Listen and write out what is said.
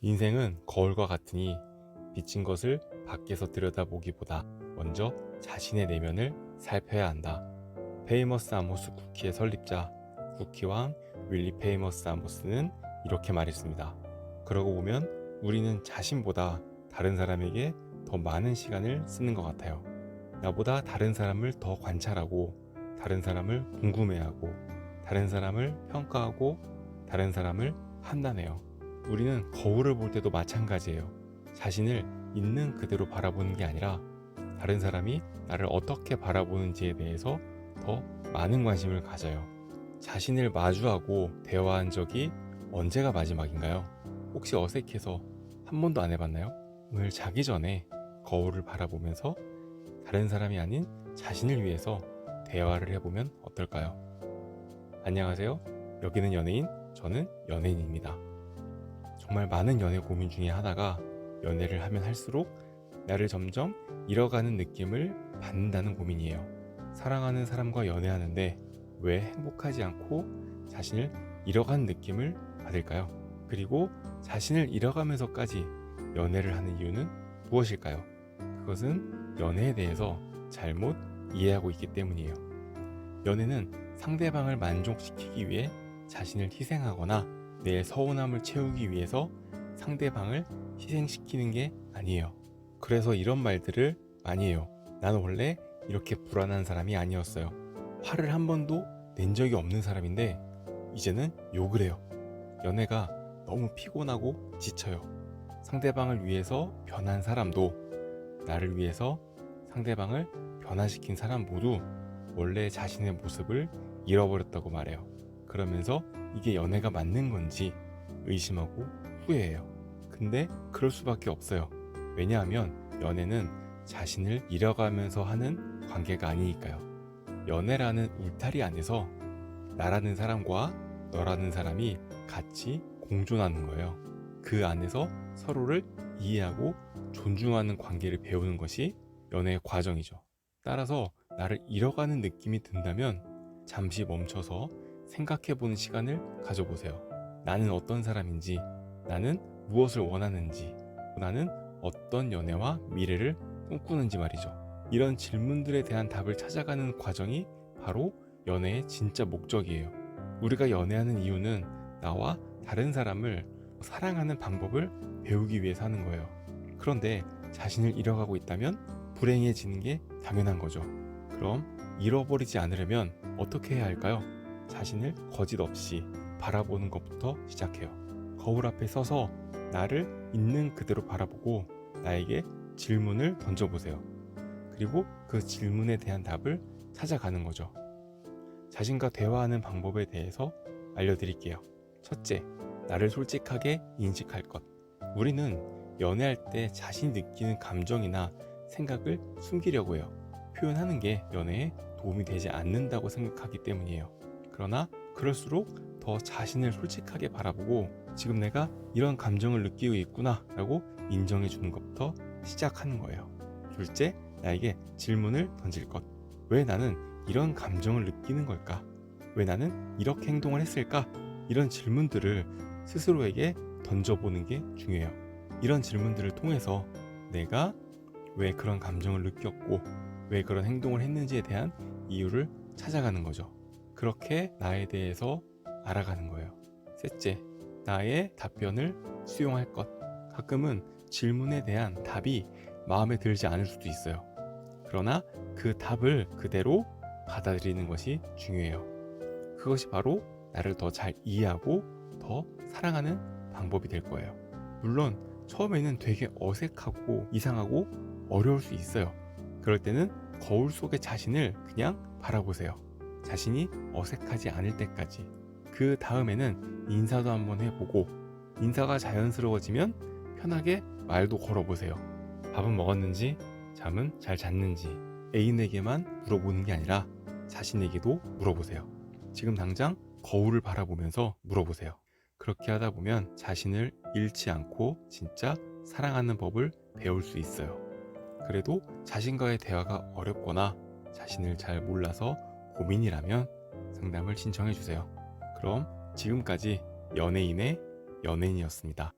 인생은 거울과 같으니 비친 것을 밖에서 들여다보기보다 먼저 자신의 내면을 살펴야 한다. 페이머스 아모스 쿠키의 설립자 쿠키왕 윌리 페이머스 아모스는 이렇게 말했습니다. 그러고 보면 우리는 자신보다 다른 사람에게 더 많은 시간을 쓰는 것 같아요. 나보다 다른 사람을 더 관찰하고, 다른 사람을 궁금해하고, 다른 사람을 평가하고, 다른 사람을 판단해요. 우리는 거울을 볼 때도 마찬가지예요. 자신을 있는 그대로 바라보는 게 아니라 다른 사람이 나를 어떻게 바라보는지에 대해서 더 많은 관심을 가져요. 자신을 마주하고 대화한 적이 언제가 마지막인가요? 혹시 어색해서 한 번도 안 해봤나요? 오늘 자기 전에 거울을 바라보면서 다른 사람이 아닌 자신을 위해서 대화를 해보면 어떨까요? 안녕하세요. 여기는 연예인, 저는 연예인입니다. 정말 많은 연애 고민 중에 하나가 연애를 하면 할수록 나를 점점 잃어가는 느낌을 받는다는 고민이에요. 사랑하는 사람과 연애하는데 왜 행복하지 않고 자신을 잃어가는 느낌을 받을까요? 그리고 자신을 잃어가면서까지 연애를 하는 이유는 무엇일까요? 그것은 연애에 대해서 잘못 이해하고 있기 때문이에요. 연애는 상대방을 만족시키기 위해 자신을 희생하거나 내 서운함을 채우기 위해서 상대방을 희생시키는 게 아니에요. 그래서 이런 말들을 많이 해요. 나는 원래 이렇게 불안한 사람이 아니었어요. 화를 한 번도 낸 적이 없는 사람인데 이제는 욕을 해요. 연애가 너무 피곤하고 지쳐요. 상대방을 위해서 변한 사람도, 나를 위해서 상대방을 변화시킨 사람 모두 원래 자신의 모습을 잃어버렸다고 말해요. 그러면서 이게 연애가 맞는 건지 의심하고 후회해요. 근데 그럴 수밖에 없어요. 왜냐하면 연애는 자신을 잃어가면서 하는 관계가 아니니까요. 연애라는 울타리 안에서 나라는 사람과 너라는 사람이 같이 공존하는 거예요. 그 안에서 서로를 이해하고 존중하는 관계를 배우는 것이 연애의 과정이죠. 따라서 나를 잃어가는 느낌이 든다면 잠시 멈춰서 생각해보는 시간을 가져보세요. 나는 어떤 사람인지, 나는 무엇을 원하는지, 나는 어떤 연애와 미래를 꿈꾸는지 말이죠. 이런 질문들에 대한 답을 찾아가는 과정이 바로 연애의 진짜 목적이에요. 우리가 연애하는 이유는 나와 다른 사람을 사랑하는 방법을 배우기 위해서 하는 거예요. 그런데 자신을 잃어가고 있다면 불행해지는 게 당연한 거죠. 그럼 잃어버리지 않으려면 어떻게 해야 할까요? 자신을 거짓 없이 바라보는 것부터 시작해요. 거울 앞에 서서 나를 있는 그대로 바라보고 나에게 질문을 던져보세요. 그리고 그 질문에 대한 답을 찾아가는 거죠. 자신과 대화하는 방법에 대해서 알려드릴게요. 첫째, 나를 솔직하게 인식할 것. 우리는 연애할 때 자신이 느끼는 감정이나 생각을 숨기려고 해요. 표현하는 게 연애에 도움이 되지 않는다고 생각하기 때문이에요. 그러나 그럴수록 더 자신을 솔직하게 바라보고 지금 내가 이런 감정을 느끼고 있구나 라고 인정해 주는 것부터 시작하는 거예요. 둘째, 나에게 질문을 던질 것. 왜 나는 이런 감정을 느끼는 걸까? 왜 나는 이렇게 행동을 했을까? 이런 질문들을 스스로에게 던져보는 게 중요해요. 이런 질문들을 통해서 내가 왜 그런 감정을 느꼈고 왜 그런 행동을 했는지에 대한 이유를 찾아가는 거죠. 그렇게 나에 대해서 알아가는 거예요. 셋째, 나의 답변을 수용할 것. 가끔은 질문에 대한 답이 마음에 들지 않을 수도 있어요. 그러나 그 답을 그대로 받아들이는 것이 중요해요. 그것이 바로 나를 더 잘 이해하고 더 사랑하는 방법이 될 거예요. 물론 처음에는 되게 어색하고 이상하고 어려울 수 있어요. 그럴 때는 거울 속의 자신을 그냥 바라보세요. 자신이 어색하지 않을 때까지. 그 다음에는 인사도 한번 해보고 인사가 자연스러워지면 편하게 말도 걸어보세요. 밥은 먹었는지, 잠은 잘 잤는지 애인에게만 물어보는 게 아니라 자신에게도 물어보세요. 지금 당장 거울을 바라보면서 물어보세요. 그렇게 하다 보면 자신을 잃지 않고 진짜 사랑하는 법을 배울 수 있어요. 그래도 자신과의 대화가 어렵거나 자신을 잘 몰라서 고민이라면 상담을 신청해 주세요. 그럼 지금까지 연예인의 연예인이었습니다.